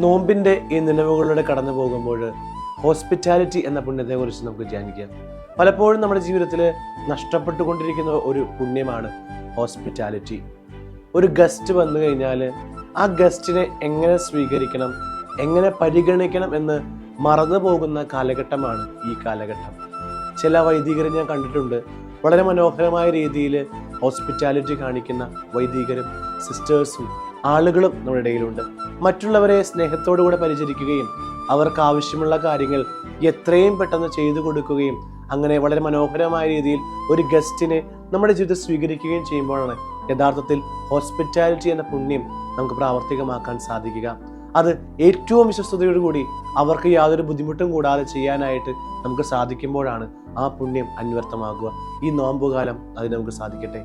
നോമ്പിൻ്റെ ഈ നിലവുകളിലൂടെ കടന്നു പോകുമ്പോൾ ഹോസ്പിറ്റാലിറ്റി എന്ന പുണ്യത്തെക്കുറിച്ച് നമുക്ക് ധ്യാനിക്കാം. പലപ്പോഴും നമ്മുടെ ജീവിതത്തിൽ നഷ്ടപ്പെട്ടുകൊണ്ടിരിക്കുന്ന ഒരു പുണ്യമാണ് ഹോസ്പിറ്റാലിറ്റി. ഒരു ഗസ്റ്റ് വന്നു കഴിഞ്ഞാൽ ആ ഗസ്റ്റിനെ എങ്ങനെ സ്വീകരിക്കണം, എങ്ങനെ പരിഗണിക്കണം എന്ന് മറന്നു പോകുന്ന കാലഘട്ടമാണ് ഈ കാലഘട്ടം. ചില വൈദികരെ ഞാൻ കണ്ടിട്ടുണ്ട്, വളരെ മനോഹരമായ രീതിയിൽ ഹോസ്പിറ്റാലിറ്റി കാണിക്കുന്ന വൈദികരും സിസ്റ്റേഴ്സും ആളുകളും നമ്മുടെ ഇടയിലുണ്ട്. മറ്റുള്ളവരെ സ്നേഹത്തോടു കൂടെ പരിചരിക്കുകയും അവർക്ക് ആവശ്യമുള്ള കാര്യങ്ങൾ എത്രയും പെട്ടെന്ന് ചെയ്തു കൊടുക്കുകയും അങ്ങനെ വളരെ മനോഹരമായ രീതിയിൽ ഒരു ഗസ്റ്റിനെ നമ്മുടെ ജീവിതത്തിൽ സ്വീകരിക്കുകയും ചെയ്യുമ്പോഴാണ് യഥാർത്ഥത്തിൽ ഹോസ്പിറ്റാലിറ്റി എന്ന പുണ്യം നമുക്ക് പ്രാവർത്തികമാക്കാൻ സാധിക്കുക. അത് ഏറ്റവും വിശ്വസ്തയോടുകൂടി അവർക്ക് യാതൊരു ബുദ്ധിമുട്ടും കൂടാതെ ചെയ്യാനായിട്ട് നമുക്ക് സാധിക്കുമ്പോഴാണ് ആ പുണ്യം അന്വർത്ഥമാകുക. ഈ നോമ്പുകാലം അതിന് നമുക്ക് സാധിക്കട്ടെ.